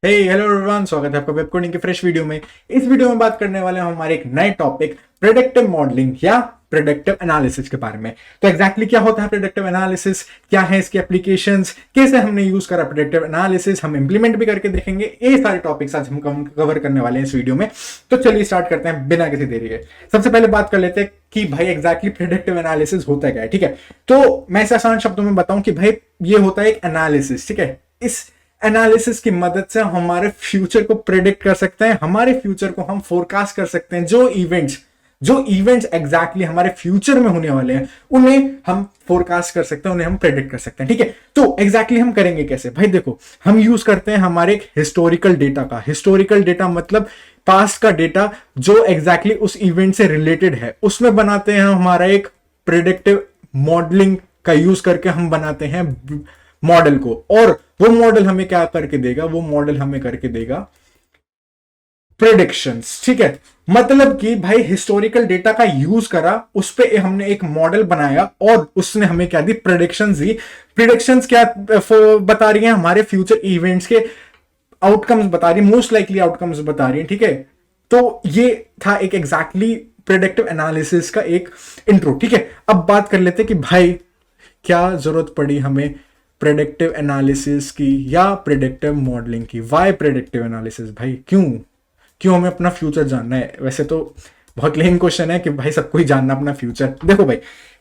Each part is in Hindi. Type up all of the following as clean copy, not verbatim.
हेलो एवरीवन, स्वागत है आपका वेब कोडिंग के फ्रेश वीडियो में। इस वीडियो में बात करने वाले हैं हमारे एक नए टॉपिक प्रेडिक्टिव मॉडलिंग या प्रेडिक्टिव एनालिसिस के बारे में। तो एग्जैक्टली क्या होता है प्रेडिक्टिव एनालिसिस, क्या है इसकी एप्लीकेशंस, कैसे हमने यूज करा प्रेडिक्टिव एनालिसिस, हम इंप्लीमेंट भी करके देखेंगे। ये सारे टॉपिक्स आज हम कवर करने वाले हैं इस वीडियो में। तो चलिए स्टार्ट करते हैं बिना किसी देरी के। सबसे पहले बात कर लेते हैं कि भाई एग्जैक्टली प्रेडिक्टिव एनालिसिस होता क्या है। ठीक है, तो मैं इसे आसान शब्दों में बताऊं कि भाई ये होता है एक एनालिसिस। ठीक है, इस एनालिसिस की मदद से हम हमारे फ्यूचर को प्रेडिक्ट कर सकते हैं, हमारे फ्यूचर को हम फोरकास्ट कर सकते हैं। जो इवेंट्स एग्जैक्टली हमारे फ्यूचर में होने वाले हैं उन्हें हम फोरकास्ट कर सकते हैं, उन्हें हम प्रेडिक्ट कर सकते हैं। ठीक है, तो एग्जैक्टली हम करेंगे कैसे भाई? देखो, हम यूज करते हैं हमारे एक हिस्टोरिकल डेटा का। हिस्टोरिकल डेटा मतलब पास्ट का डेटा जो एग्जैक्टली उस इवेंट से रिलेटेड है, उसमें बनाते हैं हमारा एक प्रेडिक्टिव मॉडलिंग का यूज करके हम बनाते हैं मॉडल को। और वो मॉडल हमें क्या करके देगा? वो मॉडल हमें करके देगा प्रेडिक्शंस। ठीक है, मतलब कि भाई हिस्टोरिकल डेटा का यूज करा, उस पे हमने एक मॉडल बनाया और उसने हमें क्या दी? प्रेडिक्शंस दी। प्रेडिक्शंस क्या बता रही है? हमारे फ्यूचर इवेंट्स के आउटकम्स बता रही है, मोस्ट लाइकली आउटकम्स बता रही है। ठीक है, तो ये था एक एग्जैक्टली प्रेडिक्टिव एनालिसिस का एक इंट्रो। ठीक है, अब बात कर लेते हैं कि भाई क्या जरूरत पड़ी हमें प्रेडिक्टिव एनालिसिस की या प्रेडिक्टिव मॉडलिंग की। वाई प्रेडिक्टिव एनालिसिस भाई? क्यों क्यों हमें अपना फ्यूचर जानना है? वैसे तो बहुत लेन क्वेश्चन है कि भाई सबको ही जानना अपना फ्यूचर। देखो भाई,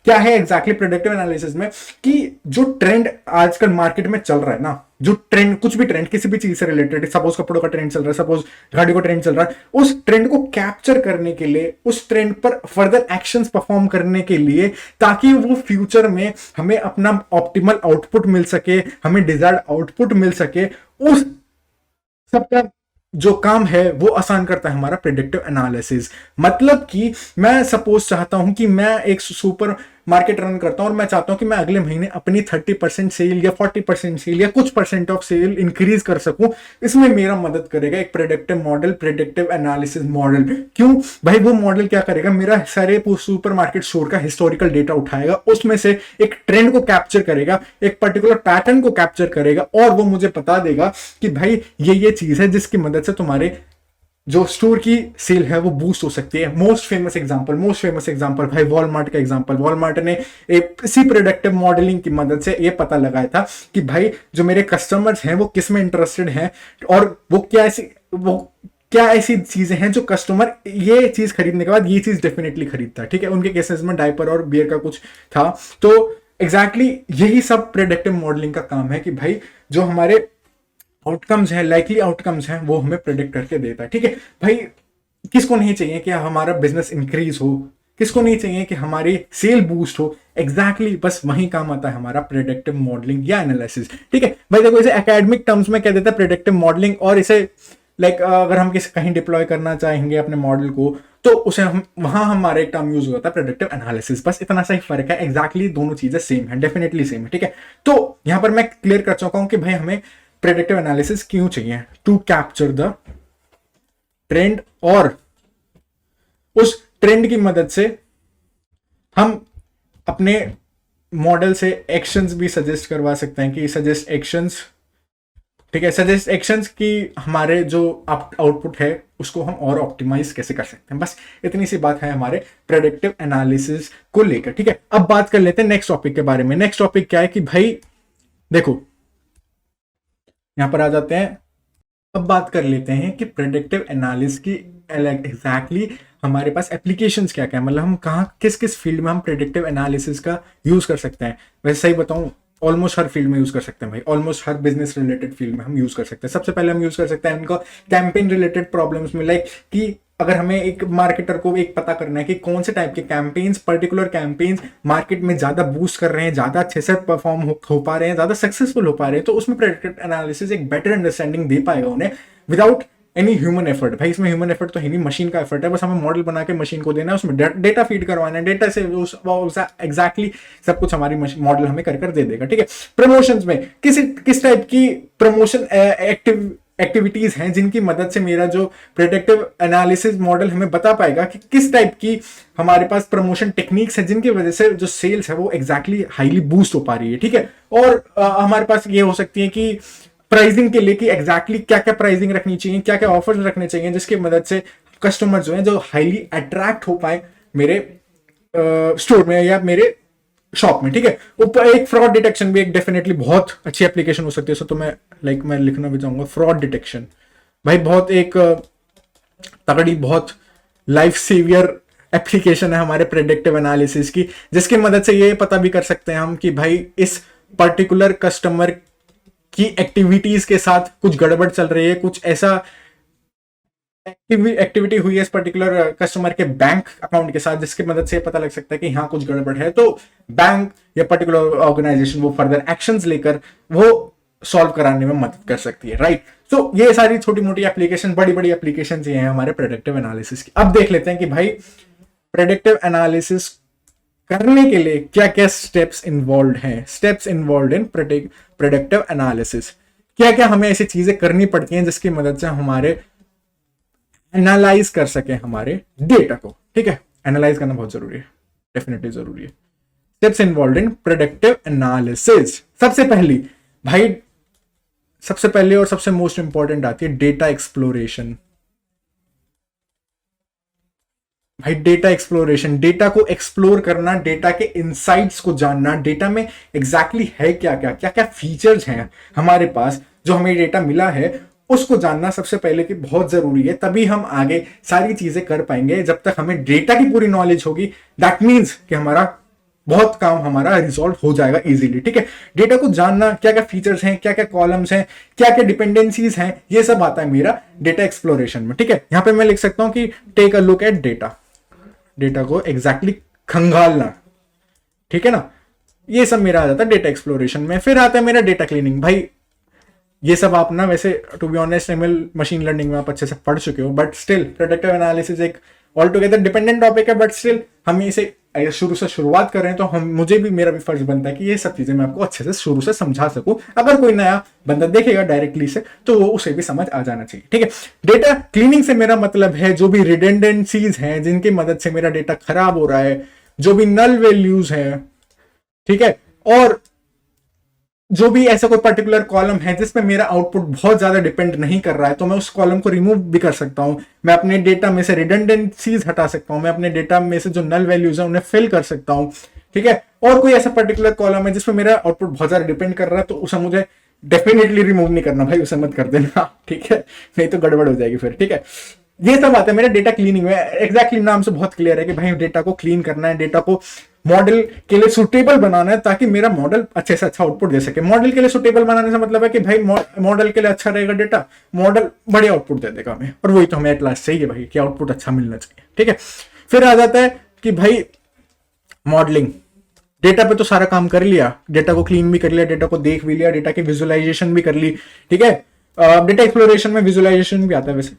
क्या है एग्जैक्टली प्रेडिक्टिव एनालिसिस में कि जो ट्रेंड आजकल मार्केट में चल रहा है ना, जो ट्रेंड, कुछ भी ट्रेंड किसी भी चीज से रिलेटेड, सपोज कपड़ों का ट्रेंड चल रहा है, सपोज गाड़ी का ट्रेंड चल रहा है, उस ट्रेंड को कैप्चर करने के लिए, उस ट्रेंड पर फर्दर एक्शंस परफॉर्म करने के लिए, ताकि वो फ्यूचर में हमें अपना ऑप्टिमल आउटपुट मिल सके, हमें डिजायर्ड आउटपुट मिल सके, उस सबका जो काम है वो आसान करता है हमारा प्रेडिक्टिव एनालिसिस। मतलब कि मैं सपोज चाहता हूं कि मैं एक सुपर मार्केट रन करता हूं और मैं चाहता हूं कि मैं अगले महीने अपनी 30% सेल या 40% सेल या कुछ परसेंट ऑफ सेल इंक्रीज कर सकूं। इसमें मेरा मदद करेगा एक predictive model, predictive analysis model. क्यों भाई? वो मॉडल क्या करेगा? मेरा सारे सुपर मार्केट स्टोर का हिस्टोरिकल डेटा उठाएगा, उसमें से एक ट्रेंड को कैप्चर करेगा, एक पर्टिकुलर पैटर्न को कैप्चर करेगा और वो मुझे बता देगा कि भाई ये चीज है जिसकी मदद से तुम्हारे जो स्टोर की सेल है वो बूस्ट हो सकती है। मोस्ट फेमस एग्जांपल भाई वॉलमार्ट का एग्जांपल। वॉलमार्ट ने इसी प्रोडक्टिव मॉडलिंग की मदद से ये पता लगाया था कि भाई जो मेरे कस्टमर्स हैं वो किस में इंटरेस्टेड हैं और वो क्या ऐसी चीजें हैं जो कस्टमर ये चीज खरीदने के बाद ये चीज डेफिनेटली खरीदता है। ठीक है, उनके केसेस में डायपर और बियर का कुछ था। तो एग्जैक्टली यही सब प्रेडिक्टिव मॉडलिंग का काम है कि भाई जो हमारे आउटकम्स हैं, लाइकली आउटकम्स हैं, वो हमें प्रेडिक्ट करके देता है। ठीक है भाई, किसको नहीं चाहिए कि हमारा बिजनेस इंक्रीज हो? किसको नहीं चाहिए कि हमारी सेल बूस्ट हो? एग्जैक्टली बस वही काम आता है हमारा प्रेडिक्टिव मॉडलिंग या एनालिसिस। ठीक है भाई, देखो इसे एकेडमिक टर्म्स में कह देता है प्रेडिक्टिव मॉडलिंग, और इसे अगर हम किसी कहीं डिप्लॉय करना चाहेंगे अपने मॉडल को तो उसे हम वहां हमारा एक टर्म यूज होता है प्रेडिक्टिव एनालिसिस। बस इतना सा ही फर्क है, एग्जैक्टली दोनों चीजें सेम है, डेफिनेटली सेम है। ठीक है, तो यहां पर मैं क्लियर कर चुका हूं कि भाई हमें प्रेडिक्टिव एनालिसिस क्यों चाहिए? टू कैप्चर द ट्रेंड, और उस ट्रेंड की मदद से हम अपने मॉडल से एक्शंस भी सजेस्ट करवा सकते हैं कि सजेस्ट एक्शंस। ठीक है, सजेस्ट एक्शंस की हमारे जो आउटपुट है उसको हम और ऑप्टिमाइज कैसे कर सकते हैं। बस इतनी सी बात है हमारे प्रेडिक्टिव एनालिसिस को लेकर। ठीक है, अब बात कर लेते हैं नेक्स्ट टॉपिक के बारे में। नेक्स्ट टॉपिक क्या है कि भाई देखो, यहां पर आ जाते हैं। अब बात कर लेते हैं कि प्रेडिक्टिव एनालिसिस की एग्जैक्टली हमारे पास एप्लीकेशंस क्या क्या है, मतलब हम कहाँ किस किस फील्ड में हम प्रेडिक्टिव एनालिसिस का यूज कर सकते हैं। वैसे सही बताऊं, ऑलमोस्ट हर फील्ड में यूज कर सकते हैं भाई, ऑलमोस्ट हर बिजनेस रिलेटेड फील्ड में हम यूज कर सकते हैं। सबसे पहले हम यूज कर सकते हैं इनको कैंपेन रिलेटेड प्रॉब्लम्स में, लाइक कि अगर हमें एक मार्केटर को एक पता करना है कि कौन से टाइप के कैंपेन्स, पर्टिकुलर कैंपेन्स मार्केट में ज्यादा बूस्ट कर रहे हैं, ज्यादा अच्छे से परफॉर्म हो पा रहे हैं, ज्यादा सक्सेसफुल हो पा रहे हैं, तो उसमें प्रेडिक्टिव एनालिसिस एक बेटर अंडरस्टैंडिंग दे पाएगा उन्हें विदाउट एनी ह्यूमन एफर्ट। भाई इसमें ह्यूमन एफर्ट तो है नहीं, मशीन का एफर्ट है। बस हमें मॉडल बना के मशीन को देना है, उसमें डेटा फीड करवाना है, डेटा से एग्जैक्टली सब कुछ हमारी मॉडल हमें कर दे देगा। ठीक है, प्रमोशंस में किस टाइप की प्रमोशन एक्टिविटीज हैं जिनकी मदद से मेरा जो प्रेडिक्टिव एनालिसिस मॉडल हमें बता पाएगा कि किस टाइप की हमारे पास प्रमोशन टेक्निक्स है जिनकी वजह से जो सेल्स है वो एग्जैक्टली हाईली बूस्ट हो पा रही है। ठीक है, और हमारे पास ये हो सकती है कि प्राइसिंग के लिए कि एग्जैक्टली क्या क्या प्राइसिंग रखनी चाहिए, क्या क्या ऑफर्स रखने चाहिए, जिसकी मदद से कस्टमर जो है जो हाईली अट्रैक्ट हो पाए मेरे स्टोर में या मेरे शॉप में। ठीक है, ऊपर एक फ्रॉड डिटेक्शन भी एक डेफिनेटली बहुत अच्छी एप्लीकेशन हो सकती है। सो तो मैं लिखना भी चाहूंगा फ्रॉड डिटेक्शन, भाई बहुत एक तगड़ी, बहुत लाइफ सेवियर एप्लीकेशन है हमारे प्रेडिक्टिव एनालिसिस की, जिसकी मदद से ये पता भी कर सकते हैं हम कि भाई इस पर्टिकुलर कस्टमर की एक्टिविटीज के साथ कुछ गड़बड़ चल रही है, कुछ ऐसा एक्टिविटी हुई है इस पर्टिकुलर कस्टमर के बैंक अकाउंट के साथ, जिसकी मदद से पता लग सकता है कि हाँ कुछ गड़बड़ है। तो बैंक या पर्टिकुलर ऑर्गेनाइजेशन वो फर्दर एक्शंस लेकर वो सॉल्व कराने में मदद कर सकती है, राइट। तो ये सारी छोटी मोटी एप्लीकेशन, बड़ी बड़ी एप्लीकेशन ये हैं हमारे प्रेडिक्टिव एनालिसिस की। अब देख लेते हैं कि भाई प्रेडिक्टिव एनालिसिस करने के लिए क्या क्या स्टेप्स इन्वॉल्व हैं, steps involve in predictive analysis. क्या क्या हमें ऐसी चीजें करनी पड़ती हैं जिसकी मदद से हमारे एनालाइज कर सके हमारे डेटा को। ठीक है, एनालाइज करना बहुत जरूरी है, डेफिनेटली जरूरी है। Steps involve in predictive analysis. सबसे पहले और सबसे मोस्ट इंपॉर्टेंट आती है डेटा एक्सप्लोरेशन। भाई डेटा एक्सप्लोरेशन, डेटा को एक्सप्लोर करना, डेटा के इनसाइट्स को जानना, डेटा में एग्जैक्टली है क्या क्या क्या क्या फीचर्स हैं हमारे पास जो हमें डेटा मिला है, उसको जानना सबसे पहले कि बहुत जरूरी है। तभी हम आगे सारी चीजें कर पाएंगे। जब तक हमें डेटा की पूरी नॉलेज होगी, दैट मीन्स कि हमारा बहुत काम हमारा रिजॉल्व हो जाएगा इजीली। ठीक है, डेटा को जानना, क्या क्या फीचर्स हैं, क्या क्या कॉलम्स हैं, क्या क्या डिपेंडेंसीज हैं, ये सब आता है मेरा डेटा एक्सप्लोरेशन में। ठीक है, यहां पे मैं लिख सकता हूं कि take a look at data, data को एग्जैक्टली खंगालना। ठीक है ना, ये सब मेरा आ जाता है डेटा एक्सप्लोरेशन में। फिर आता है मेरा डेटा क्लीनिंग। भाई ये सब आप ना वैसे to be honest ML machine learning में आप अच्छे से पढ़ चुके हो, बट स्टिल प्रेडिक्टिव एनालिसिस एक ऑल टुगेदर डिपेंडेंट टॉपिक है। बट स्टिल हम इसे शुरू से शुरुआत कर रहे हैं, तो मेरा भी फर्ज बनता है कि ये सब चीजें मैं आपको अच्छे से शुरू से समझा सकूं। अगर कोई नया बंदा देखेगा डायरेक्टली से तो वो उसे भी समझ आ जाना चाहिए। ठीक है, डेटा क्लीनिंग से मेरा मतलब है जो भी रिडेंडेंसीज हैं जिनकी मदद से मेरा डेटा खराब हो रहा है, जो भी नल वैल्यूज हैं, ठीक है, और जो भी ऐसा कोई पर्टिकुलर कॉलम है जिसमें मेरा आउटपुट बहुत ज्यादा डिपेंड नहीं कर रहा है, तो मैं उस कॉलम को रिमूव भी कर सकता हूं। मैं अपने डेटा में से रिडंडेंसीज हटा सकता हूं, मैं अपने डेटा में से जो नल वैल्यूज है उन्हें फिल कर सकता हूं। ठीक है, और कोई ऐसा पर्टिकुलर कॉलम है जिसमें मेरा आउटपुट बहुत ज्यादा डिपेंड कर रहा है, तो उसे मुझे डेफिनेटली रिमूव नहीं करना भाई, उसे मत कर देना। ठीक है, नहीं तो गड़बड़ हो जाएगी फिर। ठीक है, ये सब आता है मेरे डेटा क्लीनिंग में। एग्जैक्टली नाम से बहुत क्लियर है कि भाई डेटा को क्लीन करना है, डेटा को मॉडल के लिए सुटेबल बनाना है ताकि मेरा मॉडल अच्छे से अच्छा आउटपुट दे सके। मॉडल के लिए सुटेबल बनाने से मतलब है कि भाई मॉडल के लिए अच्छा रहेगा डेटा, मॉडल बढ़िया आउटपुट दे देगा हमें, और वही तो हमें एट लास्ट चाहिए भाई कि आउटपुट अच्छा मिलना चाहिए। ठीक है, फिर आ जाता है कि भाई मॉडलिंग। डेटा पे तो सारा काम कर लिया, डेटा को क्लीन भी कर लिया, डेटा को देख भी लिया, डेटा की विजुअलाइजेशन भी कर ली। ठीक है, डेटा एक्सप्लोरेशन में विजुअलाइजेशन भी आता है। वैसे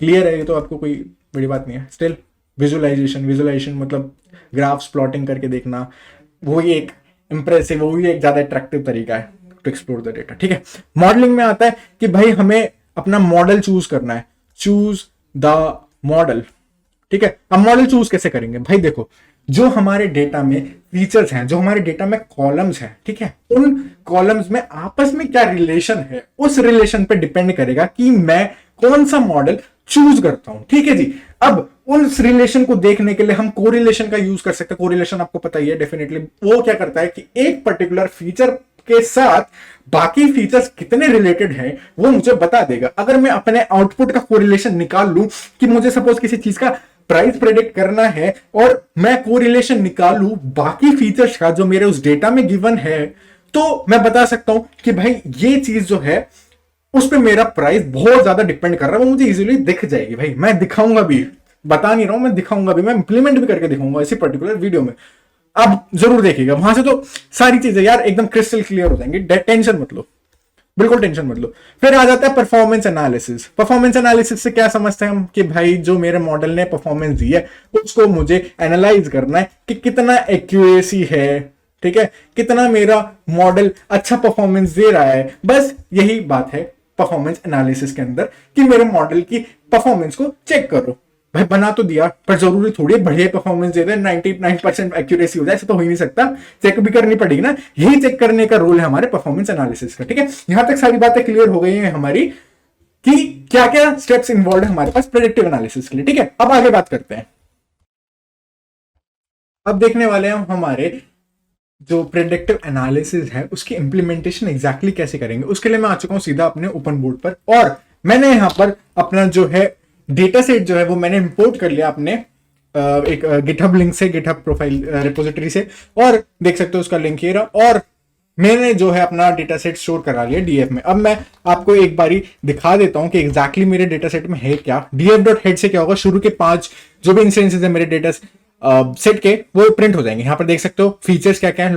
क्लियर है ये तो, आपको कोई बड़ी बात नहीं है। स्टिल विजुअलाइजेशन मतलब ग्राफ्स प्लॉटिंग करके देखना, वो ही एक इंप्रेसिव, वो ही एक ज्यादा अट्रैक्टिव तरीका है टू एक्सप्लोर द डेटा। ठीक है, मॉडलिंग में आता है कि भाई हमें अपना मॉडल चूज करना है, चूज द मॉडल। ठीक है, अब मॉडल चूज कैसे करेंगे भाई? देखो, जो हमारे डेटा में फीचर्स हैं, जो हमारे डेटा में कॉलम्स हैं, ठीक है, उन कॉलम्स में आपस में क्या रिलेशन है, उस रिलेशन पे डिपेंड करेगा कि मैं कौन सा मॉडल चूज करता हूं। ठीक है जी, अब उस रिलेशन को देखने के लिए हम कोरिलेशन का यूज कर सकते हैं। कोरिलेशन आपको पता ही है डेफिनेटली, वो क्या करता है कि एक पर्टिकुलर फीचर के साथ बाकी फीचर्स कितने रिलेटेड हैं वो मुझे बता देगा। अगर मैं अपने आउटपुट का कोरिलेशन निकाल लूं कि मुझे सपोज किसी चीज का प्राइस प्रेडिक्ट करना है और मैं कोरिलेशन निकालूं बाकी फीचर्स का जो मेरे उस डेटा में गिवन है, तो मैं बता सकता हूं कि भाई ये चीज जो है उस पर मेरा प्राइस बहुत ज्यादा डिपेंड कर रहा है, वो मुझे इजीली दिख जाएगी। भाई मैं दिखाऊंगा भी, बता नहीं रहा हूं, मैं दिखाऊंगा भी, मैं इंप्लीमेंट भी करके दिखाऊंगा इसी पर्टिकुलर वीडियो में। आप जरूर देखिएगा, वहां से तो सारी चीजें यार एकदम क्रिस्टल क्लियर हो जाएंगी। टेंशन मत लो, बिल्कुल टेंशन मत लो। फिर आ जाता है परफॉर्मेंस एनालिसिस। परफॉर्मेंस एनालिसिस से क्या समझते हैं हम कि भाई जो मेरे मॉडल ने परफॉर्मेंस दी है उसको मुझे एनालाइज करना है कि कितना एक्यूरेसी है, ठीक है, कितना मेरा मॉडल अच्छा परफॉर्मेंस दे रहा है। बस यही बात है परफॉर्मेंस एनालिसिस के अंदर कि मेरे मॉडल की परफॉर्मेंस को चेक करो। भाई बना तो दिया, पर जरूरी थोड़ी है बढ़िया परफॉर्मेंस दे दे, 99% एक्यूरेसी हो जाए, ऐसा तो हो ही नहीं सकता, चेक भी करनी पड़ेगी ना। यही चेक करने का रोल है हमारे परफॉर्मेंस एनालिसिस का, ठीक है। यहां तक सारी बातें क्लियर हो गई हैं हमारी कि क्या क्या स्टेप्स इन्वॉल्व है हमारे पास प्रेडिक्टिव एनालिसिस के लिए, ठीक है। अब आगे बात करते हैं। अब देखने वाले हैं हमारे जो प्रेडिक्टिव एनालिसिस है उसकी इंप्लीमेंटेशन एग्जैक्टली कैसे करेंगे। उसके लिए मैं आ चुका हूं सीधा अपने ओपन बोर्ड पर, और मैंने यहां पर अपना जो है डेटा सेट जो है वो मैंने इंपोर्ट कर लिया अपने एक गिटहब लिंक से, गिटहब प्रोफाइल रिपोजिटरी से, और देख सकते हो उसका लिंक ये रहा। और मैंने जो है अपना डेटा सेट स्टोर करा लिया डीएफ में। अब मैं आपको एक बारी दिखा देता हूं कि एग्जैक्टली मेरे डेटा सेट में है क्या। df.head से क्या होगा, शुरू के 5 जो भी इंस्टेंसेस है मेरे डेटा सेट के वो प्रिंट हो जाएंगे। यहां पर देख सकते हो फीचर्स क्या क्या है,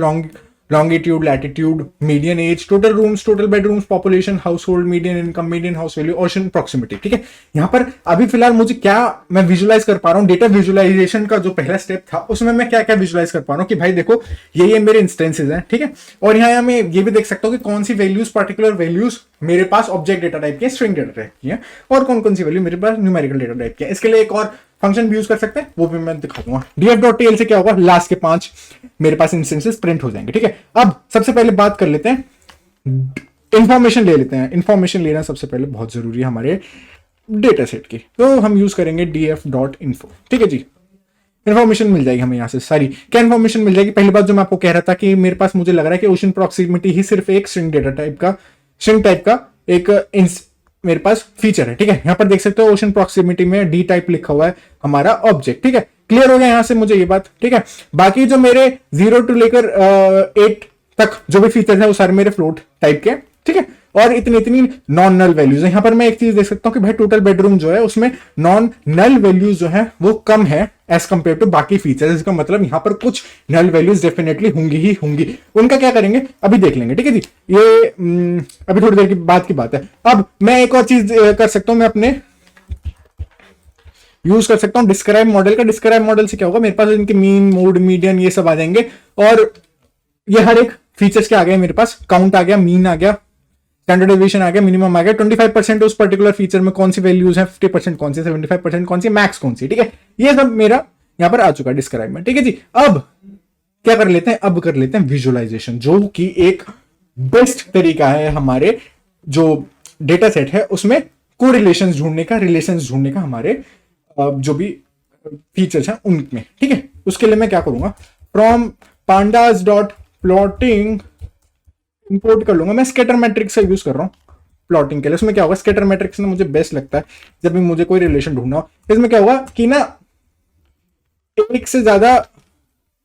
longitude, latitude, median age, total rooms, total bedrooms, population, house hold, median income, median house value, ocean proximity, ठीक है। यहां पर अभी फिलहाल मुझे क्या मैं विजुलाइज कर पा रहा हूं, डेटा विजुलाइजेशन का जो पहला स्टेप था उसमें मैं क्या क्या विजुलाइज कर पा रहा हूं कि भाई देखो ये मेरे इंस्टेंसेज हैं, ठीक है। और यहाँ मैं ये भी देख सकता हूं कि कौन सी वैल्यूज, पर्टिकुलर वैल्यूज मेरे पास ऑब्जेक्ट डेटा टाइप की है, स्ट्रिंग डेटा टाइप की है, और कौन कौन सी वैल्यू मेरे पास न्यूमेरिकल डेटा टाइप की है। इसके लिए एक और फंक्शन भी यूज कर सकते हैं, वो भी मैं दिखा दूंगा। df.tl से क्या होगा, लास्ट के 5 मेरे पास इंस्टेंसेस प्रिंट हो जाएंगे, ठीक है। अब सबसे पहले बात कर लेते हैं, इंफॉर्मेशन ले लेते हैं। इंफॉर्मेशन लेना सबसे पहले बहुत जरूरी है हमारे डेटा सेट की, तो हम यूज करेंगे df.info, ठीक है जी। इन्फॉर्मेशन मिल जाएगी हमें यहाँ से सारी। क्या इन्फॉर्मेशन मिल जाएगी, पहली बात जो मैं आपको कह रहा था कि मेरे पास मुझे लग रहा है कि ओशन प्रॉक्सिमिटी ही सिर्फ एक स्ट्रिंग डेटा टाइप का, स्ट्रिंग टाइप का एक मेरे पास फीचर है, ठीक है। यहां पर देख सकते हो ओशन प्रॉक्सिमिटी में डी टाइप लिखा हुआ है हमारा ऑब्जेक्ट, ठीक है। क्लियर हो गया यहां से मुझे ये बात, ठीक है। बाकी जो मेरे 0 to लेकर 8 तक जो भी फीचर है वो सारे मेरे फ्लोट टाइप के, ठीक है। और इतनी इतनी नॉन नल वैल्यूज है। यहां पर मैं एक चीज देख सकता हूं कि भाई टोटल बेडरूम जो है उसमें नॉन नल वैल्यूज जो है वो कम है एज कंपेयर टू बाकी फीचर्स। इसका मतलब यहां पर कुछ नल वैल्यूज डेफिनेटली होंगी ही होंगी। उनका क्या करेंगे अभी देख लेंगे, ठीक है जी। ये अभी थोड़ी देर की बात है। अब मैं एक और चीज कर सकता हूं, मैं अपने यूज कर सकता हूं डिस्क्राइब मॉडल का। डिस्क्राइब मॉडल से क्या होगा, मेरे पास इनके मीन, मोड, मीडियन ये सब आ जाएंगे, और ये हर एक फीचर्स क्या आ गया मेरे पास, काउंट आ गया, मीन आ गया, स्टैंडर्ड डेविएशन आ गया, मिनिमम आ गया, 25% उस पर्टिकुलर फीचर में कौन सी वैल्यूज है, 50% कौन सी, 75% कौन सी, मैक्स कौन सी, ठीक है। ये सब मेरा यहां पर आ चुका है डिस्क्राइब में, ठीक है जी। अब क्या कर लेते हैं, अब कर लेते हैं विजुअलाइजेशन, जो कि एक बेस्ट तरीका है हमारे जो डेटा सेट है उसमें कोरिलेशंस ढूंढने का, रिलेशंस ढूंढने का हमारे जो भी फीचर्स हैं उनमें, ठीक है। उसके लिए मैं क्या करूंगा, from pandas dot plotting import कर लूंगा। मैं स्कैटर मैट्रिक्स का यूज कर रहा हूं प्लॉटिंग के लिए। उसमें क्या होगा, स्कैटर मैट्रिक्स ना मुझे बेस्ट लगता है जब भी मुझे कोई रिलेशन ढूंढना हो। इसमें क्या होगा कि ना एक से ज्यादा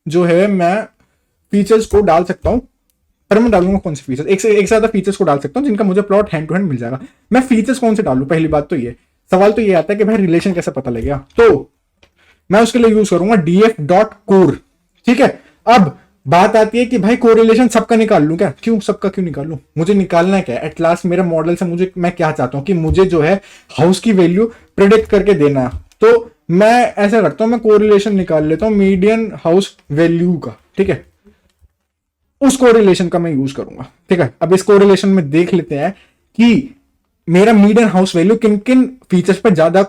जो है मैं फीचर्स को डाल सकता हूं, पर मैं डालूंगा कौन से फीचर्स, एक से ज्यादा फीचर्स को डाल सकता हूं जिनका मुझे प्लॉट हैंड टू हैंड मिल जाएगा। मैं फीचर्स कौन से डालूं, पहली बात तो ये सवाल तो ये आता है कि भाई रिलेशन कैसे पता लगेगा, तो मैं उसके लिए यूज करूंगा df.core, ठीक है। अब बात आती है कि भाई कोरिलेशन सबका निकाल लूं क्या, क्यों सबका क्यों निकालूं, मुझे निकालना क्या है, एट लास्ट मेरा मॉडल से मुझे मैं क्या चाहता हूं कि मुझे जो है हाउस की वैल्यू प्रिडिक्ट करके देना, तो मैं ऐसा करता हूं, मैं कोरिलेशन निकाल लेता हूं मीडियन हाउस वैल्यू का, ठीक है। उस कोरिलेशन का मैं यूज करूंगा, ठीक है। अब इस कोरिलेशन में देख लेते हैं कि मेरा मीडियन हाउस वैल्यू किन किन फीचर्स पर ज्यादा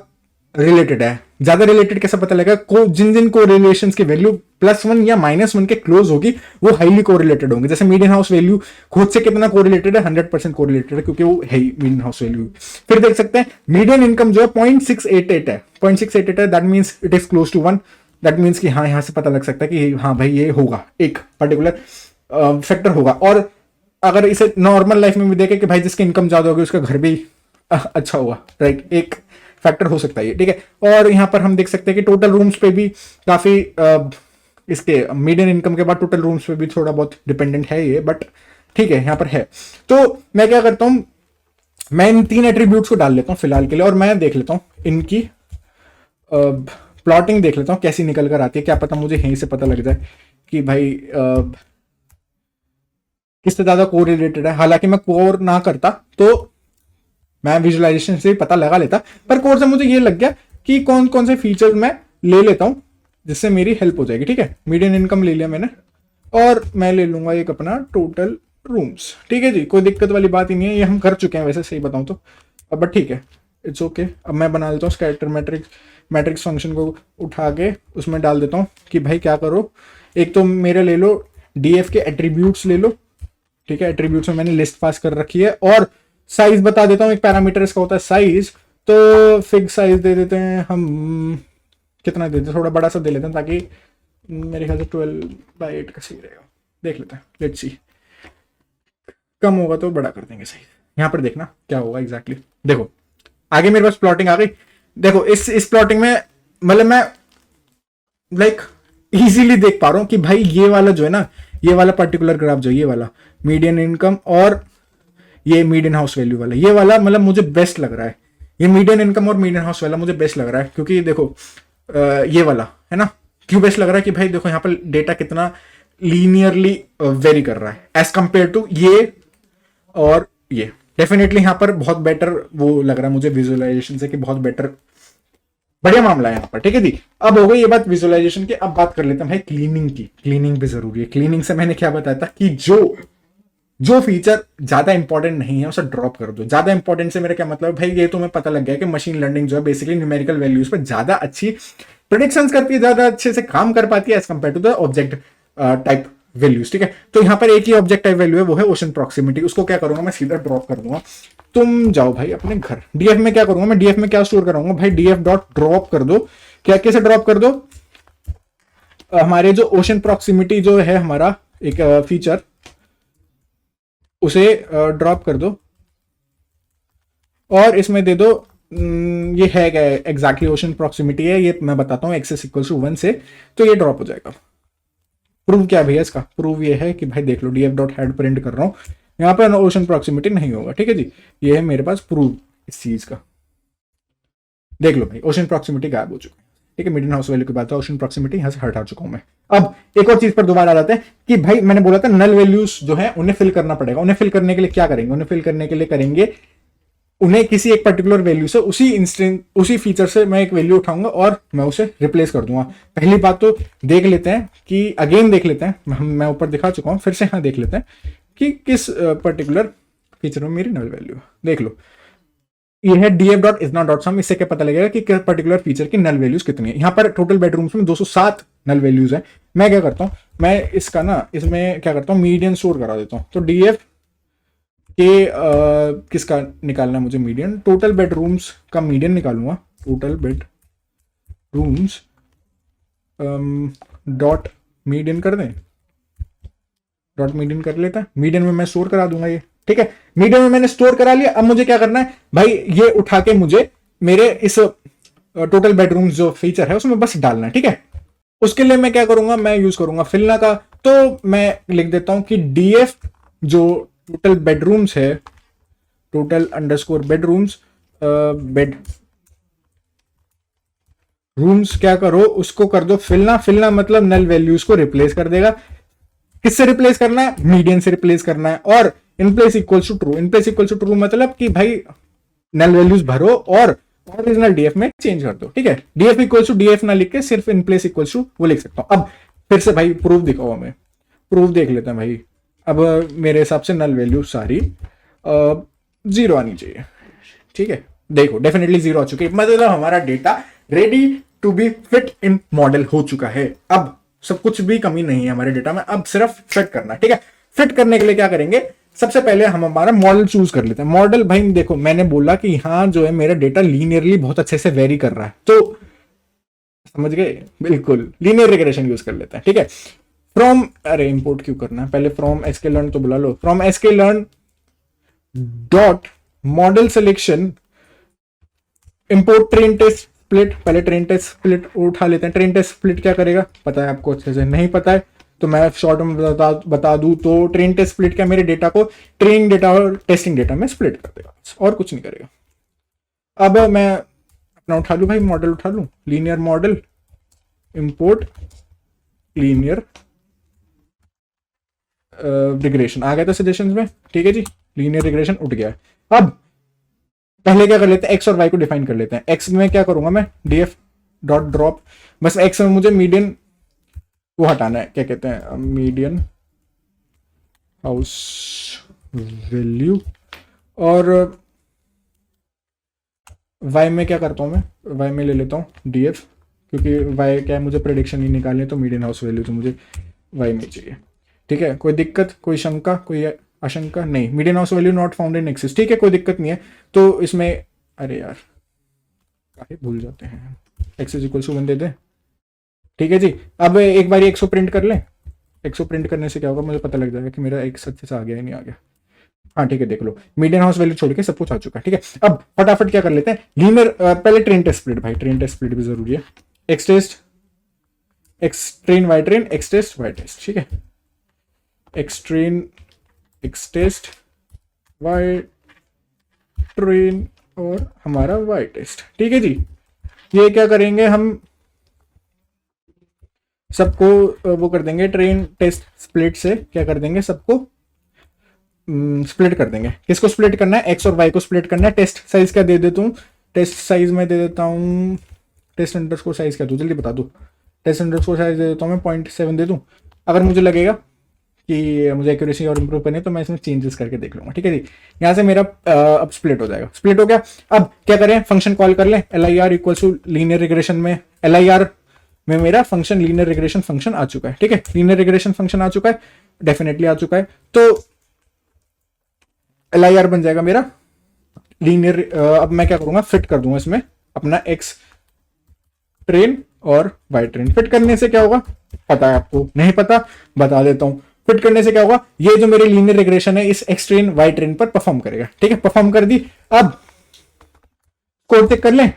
रिलेटेड है। ज्यादा रिलेटेड कैसे पता लगेगा, जिन जिन कोरिलेशन की वैल्यू +1 या -1 के क्लोज होगी वो हाईली कोरिलेटेड होंगे। जैसे मीडियन हाउस वैल्यू खुद से कितना कोरिलेटेड है, 100% कोरिलेटेड है क्योंकि वो है मीडियन हाउस वैल्यू। फिर देख सकते हैं मीडियन इनकम जो है 0.688 है, 0.688 है, that means it is close to 1। That means कि हाँ, यहां से पता लग सकता है कि हाँ भाई ये होगा, एक पर्टिकुलर फैक्टर होगा। और अगर इसे नॉर्मल लाइफ में भी देखें कि भाई जिसकी इनकम ज्यादा होगी उसका घर भी अच्छा होगा, राइट, एक फैक्टर हो सकता है, ठीक है। और यहां पर हम देख सकते हैं कि टोटल रूम्स पे भी काफी इसके मीडियन इनकम के बाद टोटल रूम्स पे भी थोड़ा बहुत डिपेंडेंट है ये, बट ठीक है यहां पर है। तो मैं क्या करता हूं, मैं इन 3 एट्रीब्यूट्स को डाल लेता हूं फिलहाल के लिए, और मैं देख लेता हूं इनकी प्लॉटिंग देख लेता हूं कैसी निकल कर आती है। क्या पता मुझे यहीं से पता लग जाए कि भाई किससे ज्यादा कोरिलेटेड है। हालांकि मैं कोर ना करता तो मैं विजुअलाइजेशन से पता लगा लेता, पर कोर से मुझे ये लग गया कि कौन कौन से फीचर्स मैं ले लेता हूं जिससे मेरी हेल्प हो जाएगी, ठीक है। मीडियन इनकम ले लिया मैंने, और मैं ले लूंगा एक अपना टोटल रूम्स, ठीक है जी। कोई दिक्कत वाली बात ही नहीं है, ये हम कर चुके हैं वैसे, सही बताऊं तो, अब बट ठीक है, इट्स ओके। अब मैं बना लेता हूँ स्कैटर मैट्रिक्स। मैट्रिक्स फंक्शन को उठा के उसमें डाल देता हूँ कि भाई क्या करो, एक तो मेरे ले लो डीएफ के एट्रीब्यूट्स ले लो, ठीक है, एट्रीब्यूट्स में मैंने लिस्ट पास कर रखी है, और साइज बता देता हूँ, एक पैरामीटर इसका होता है साइज, तो फिक्स साइज दे देते हैं हम, कितना दे देते हैं, थोड़ा बड़ा सा दे लेते हैं ताकि मेरे ख्याल से 12/8 का सही रहेगा, देख लेते हैं, लेट्स सी, कम होगा तो बड़ा कर देंगे सही। यहाँ पर देखना क्या होगा एग्जैक्टली, देखो आगे मेरे पास प्लॉटिंग आ गई, देखो इस प्लॉटिंग में मतलब मैं लाइक इजीली देख पा रहा हूँ कि भाई ये वाला जो है ना, ये वाला पर्टिकुलर ग्राफ जो ये वाला मीडियन इनकम और ये मीडियन हाउस वैल्यू वाला, ये वाला मतलब मुझे बेस्ट लग रहा है, ये मीडियन इनकम और मीडियन हाउस वाला मुझे बेस्ट लग रहा है, क्योंकि देखो ये वाला है ना, क्यों बेस्ट लग रहा है कि भाई देखो यहाँ पर डेटा कितना लीनियरली वेरी कर रहा है एज कंपेयर टू ये और ये, डेफिनेटली यहाँ पर बहुत बेटर वो लग रहा है मुझे विजुअलाइजेशन से कि बहुत बेटर, बढ़िया मामला है यहाँ पर, ठीक है जी। अब हो गई ये बात विजुअलाइजेशन की, अब बात कर लेते हैं भाई क्लीनिंग की, क्लीनिंग भी जरूरी है। क्लीनिंग से मैंने क्या बताया था कि जो फीचर ज्यादा इंपॉर्टेंट नहीं है उसे ड्रॉप कर दो। ज्यादा इंपॉर्टेंट से मेरा क्या मतलब है भाई, ये तुम्हें पता लग गया कि मशीन लर्निंग जो है बेसिकली न्यूमेरिकल वैल्यूज पर ज्यादा अच्छी प्रेडिक्शंस करती है, ज्यादा अच्छे से काम कर पाती है as compare to the object type values, ठीक है। तो यहाँ पर एक ही ऑब्जेक्ट टाइप वैल्यू है, वो है ओशन प्रॉक्सिमिटी, उसको क्या करूंगा मैं सीधा ड्रॉप कर दूंगा, तुम जाओ भाई अपने घर। डीएफ में क्या करूंगा मैं, डीएफ में क्या स्टोर कराऊंगा भाई, डीएफ डॉट ड्रॉप कर दो, क्या कैसे ड्रॉप कर दो, हमारे जो ओशन प्रॉक्सिमिटी जो है हमारा एक फीचर, उसे ड्रॉप कर दो और इसमें दे दो, ये है क्या एग्जैक्टली ओशन प्रॉक्सिमिटी है, ये मैं बताता हूँ एक्सेस इक्वल टू 1 से, तो ये ड्रॉप हो जाएगा। प्रूव क्या है भैया इसका, प्रूव ये है कि भाई देख लो डीएफ डॉट हेड प्रिंट कर रहा हूं, यहाँ पर ओशन प्रॉक्सिमिटी नहीं होगा, ठीक है जी, ये है मेरे पास प्रूव इस चीज का, देख लो भाई ओशन प्रॉक्सिमिटी गायब हो चुका है, ठीक है। मीडियन हाउस वैल्यू की बात है, ओशन प्रॉक्सिमिटी यहां से हटा चुका हूं मैं। अब एक और चीज पर दोबारा आ जाते हैं कि भाई मैंने बोला था नल वैल्यूज जो है उन्हें फिल करना पड़ेगा, उन्हें फिल करने के लिए क्या करेंगे, उन्हें फिल करने के लिए करेंगे, उन्हें किसी एक पर्टिकुलर वैल्यू से उसी इंस्टेंट उसी फीचर से मैं एक वैल्यू उठाऊंगा और मैं उसे रिप्लेस कर दूंगा। पहली बात तो देख लेते हैं कि अगेन देख लेते हैं, मैं ऊपर दिखा चुका हूं, फिर से यहाँ देख लेते हैं कि किस पर्टिकुलर फीचर में मेरी नल वैल्यू है। देख लो ये है DF dot is not dot sum, इससे क्या पता लगेगा कि पर्टिकुलर फीचर की नल वैल्यूज कितनी है। यहाँ पर टोटल बेडरूम्स में 207 नल वैल्यूज है। मैं क्या करता हूँ, मैं इसका ना इसमें क्या करता हूँ मीडियन स्टोर करा देता हूँ, तो डीएफ के किसका निकालना है मुझे, मीडियन, टोटल बेडरूम्स का मीडियन निकालूंगा, टोटल बेडरूम्स डॉट मीडियन कर दें, डॉट मीडियन कर लेता है, मीडियन में मैं स्टोर करा दूंगा ये, ठीक है। मीडियन में मैंने स्टोर करा लिया, अब मुझे क्या करना है भाई, ये उठा के मुझे मेरे इस टोटल बेडरूम्स जो फीचर है उसमें बस डालना है, ठीक है। उसके लिए मैं क्या करूंगा, मैं यूज करूंगा फिलना का, तो मैं लिख देता हूं कि डीएफ जो टोटल बेडरूम्स है, total underscore bedrooms, bed rooms क्या करो उसको कर दो फिलना, फिलना मतलब नल वैल्यूज को रिप्लेस कर देगा। किससे रिप्लेस करना है, मीडियन से रिप्लेस करना है, और in place equals to true, in place equals to true मतलब कि भाई नल वैल्यूज भरो और ओरिजिनल डीएफ में चेंज कर दो, ठीक है। डीएफ इक्वल्स टू डीएफ ना लिख के सिर्फ इन प्लेस इक्वल्स टू वो लिख सकता हूं। अब फिर से भाई प्रूफ दिखाओ हमें, प्रूफ देख लेते हैं भाई। अब मेरे हिसाब से नल वैल्यू सारी 0 आनी चाहिए, ठीक है। देखो डेफिनेटली 0 आ चुकी है, मतलब हमारा data ready to be fit in model हो चुका है। अब सब कुछ भी कमी नहीं है हमारे डेटा में, अब सिर्फ फिट करना है, ठीक है। फिट करने के लिए क्या करेंगे, सबसे पहले हम हमारा मॉडल चूज कर लेते हैं। मॉडल भाई देखो मैंने बोला कि यहां जो है मेरा डेटा लीनियरली बहुत अच्छे से वेरी कर रहा है, तो समझ गए, बिल्कुल लीनियर रिग्रेशन यूज कर लेते हैं, ठीक है। फ्रॉम, अरे इंपोर्ट क्यों करना है, पहले फ्रॉम एसके लर्न तो बुला लो, from SK learn dot model selection import train test split, पहले ट्रेन टेस्ट स्प्लिट उठा लेते हैं। ट्रेन टेस्ट स्प्लिट क्या करेगा पता है आपको, अच्छे से नहीं पता है तो मैं शॉर्ट में बता दूं तो ट्रेन टेस्ट स्प्लिट क्या मेरे डेटा को ट्रेनिंग डेटा और टेस्टिंग डेटा में स्प्लिट कर देगा, और कुछ नहीं करेगा। अब मैं अपना उठा लूं भाई, मॉडल उठा लूं, linear model import linear regression आ गया था सजेशंस में, ठीक है जी, लीनियर रिग्रेशन उठ गया है। अब पहले क्या कर लेते हैं, एक्स और वाई को डिफाइन कर लेते हैं। एक्स में क्या करूंगा मैं, डीएफ डॉट ड्रॉप, बस एक्स में मुझे मीडियन वो हटाना है, क्या कहते हैं मीडियन हाउस वैल्यू, और वाई में क्या करता हूँ मैं, वाई में ले लेता हूँ डीएफ, क्योंकि वाई क्या है, मुझे प्रेडिक्शन ही निकालनी है, तो मीडियन हाउस वैल्यू तो मुझे वाई में चाहिए। ठीक है, कोई दिक्कत, कोई शंका, कोई आशंका नहीं। Median house value not found in excess, ठीक है, कोई दिक्कत नहीं है। तो इसमें अरे यार काहे भूल जाते हैं, एक्सेस इक्वल टू 1 दे दे। ठीक है जी, अब एक बार 100 प्रिंट कर लें। 100 प्रिंट करने से क्या होगा, मुझे पता लग जाएगा कि मेरा एक अच्छे से आ गया या नहीं आ गया। हाँ ठीक है, देख लो मीडियन हाउस वैल्यू छोड़ के सब कुछ आ चुका है। ठीक है, अब फटाफट क्या कर लेते हैं, लीनियर पहले ट्रेन टेस्ट स्प्लिट, भाई ट्रेन टेस्ट स्प्लिट भी जरूरी है। X test X train Y train, X test Y test. ठीक है, X train X test Y train और हमारा वाई टेस्ट। ठीक है जी, ये क्या करेंगे हम, सबको वो कर देंगे, ट्रेन टेस्ट स्प्लिट से क्या कर देंगे, सबको स्प्लिट कर देंगे। किसको स्प्लिट करना है, एक्स और वाई को स्प्लिट करना है। टेस्ट साइज क्या दे देता हूँ, टेस्ट साइज में दे देता हूँ, टेस्ट अंडरस्कोर साइज क्या दूँ, जल्दी बता दो। टेस्ट अंडरस्कोर साइज दे देता हूँ मैं 0.7 दे दूँ। अगर मुझे लगेगा कि मुझे एक्यूरेसी और इंप्रूव करनी है तो मैं इसमें चेंजेस करके देख लूंगा। ठीक है जी, यहाँ से मेरा अब स्प्लिट हो जाएगा। स्प्लिट हो गया, अब क्या करें, फंक्शन कॉल कर लें, L I R equal to linear regression में, एल आई आर में मेरा फंक्शन लीनियर रिग्रेशन फंक्शन आ चुका है। ठीक है, लीनियर रिग्रेशन फंक्शन आ चुका है, डेफिनेटली आ चुका है। तो एल आई आर बन जाएगा मेरा लीनियर। अब मैं क्या करूंगा, फिट कर दूंगा इसमें अपना एक्स ट्रेन और वाई ट्रेन। फिट करने से क्या होगा, पता है आपको, नहीं पता बता देता हूं। फिट करने से क्या होगा, ये जो मेरी लीनियर रिग्रेशन है इस एक्स ट्रेन वाई ट्रेन पर परफॉर्म करेगा। ठीक है, परफॉर्म कर दी। अब स्कोर चेक कर लें,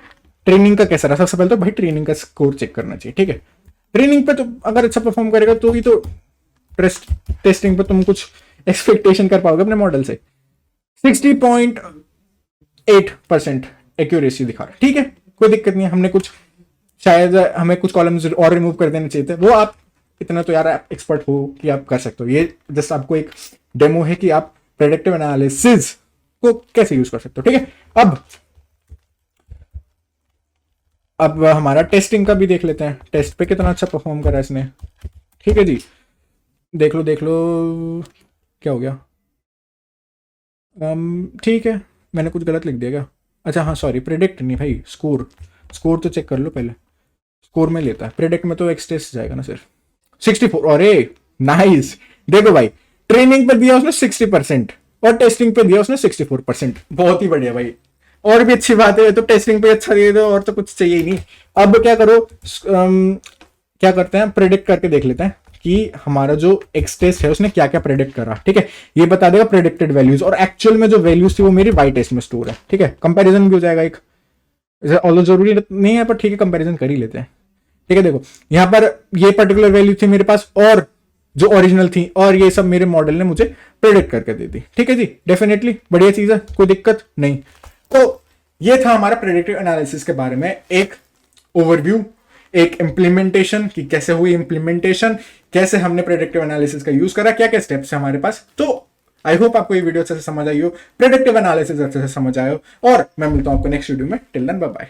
ट्रेनिंग का कैसा रहा। सबसे पहले तो भाई ट्रेनिंग का स्कोर चेक करना चाहिए। ठीक है, ट्रेनिंग पे तो अगर अच्छा परफॉर्म करेगा तो ही तो टेस्टिंग पे तुम कुछ एक्सपेक्टेशन कर पाओगे अपने मॉडल से। 60.8% एक्यूरेसी दिखा रहा है। ठीक है, कोई दिक्कत नहीं है। हमने कुछ शायद हमें कुछ कॉलम्स और रिमूव कर देने चाहिए थे, वो आप इतना तो यार आप एक्सपर्ट हो कि आप कर सकते हो। ये जस्ट आपको एक डेमो है कि आप प्रेडिक्टिव एनालिसिस को कैसे यूज कर सकते हो। ठीक है, अब हमारा टेस्टिंग का भी देख लेते हैं, टेस्ट पे कितना अच्छा परफॉर्म करा इसने। ठीक है जी, देख लो देख लो, क्या हो गया, ठीक है, मैंने कुछ गलत लिख दिया क्या। अच्छा हाँ सॉरी, प्रेडिक्ट नहीं भाई, स्कोर। स्कोर तो चेक कर लो पहले, स्कोर में लेता है, प्रेडिक्ट में तो एक्स टेस्ट जाएगा ना सिर्फ। 64, अरे नाइस। देखो भाई, ट्रेनिंग पे दिया उसने 60% और टेस्टिंग पे दिया उसने 64%। बहुत ही बढ़िया भाई, और भी अच्छी बात है। तो टेस्टिंग पे अच्छा दे दो और तो कुछ चाहिए ही नहीं। अब क्या करो, क्या करते हैं, प्रेडिक्ट करके देख लेते हैं कि हमारा जो एक्स टेस्ट है उसने क्या क्या प्रेडिक्ट करा। ठीक है, ये बता देगा प्रेडिक्टेड वैल्यूज, और एक्चुअल में जो वैल्यूज थी वो मेरी वाई टेस्ट में स्टोर है। ठीक है, कंपैरिजन भी हो जाएगा एक, ऑल्दो जरूरी नहीं है पर ठीक है, कंपैरिजन कर ही लेते हैं। ठीक है, देखो यहां पर ये पर्टिकुलर वैल्यू थी मेरे पास और जो ओरिजिनल थी, और ये सब मेरे मॉडल ने मुझे प्रेडिक्ट करके दे दी। ठीक है जी, डेफिनेटली बढ़िया चीज है, कोई दिक्कत नहीं। तो ये था हमारा प्रेडिक्टिव एनालिसिस के बारे में एक ओवरव्यू, एक इंप्लीमेंटेशन कि कैसे हुई इंप्लीमेंटेशन, कैसे हमने प्रेडिक्टिव एनालिसिस का यूज करा, क्या क्या स्टेप्स है हमारे पास। तो आई होप आपको ये वीडियो अच्छे से समझ आई हो, प्रेडिक्टिव एनालिसिस अच्छे से समझ आए हो, और मैं मिलता हूं आपको नेक्स्ट वीडियो में। Till then bye bye.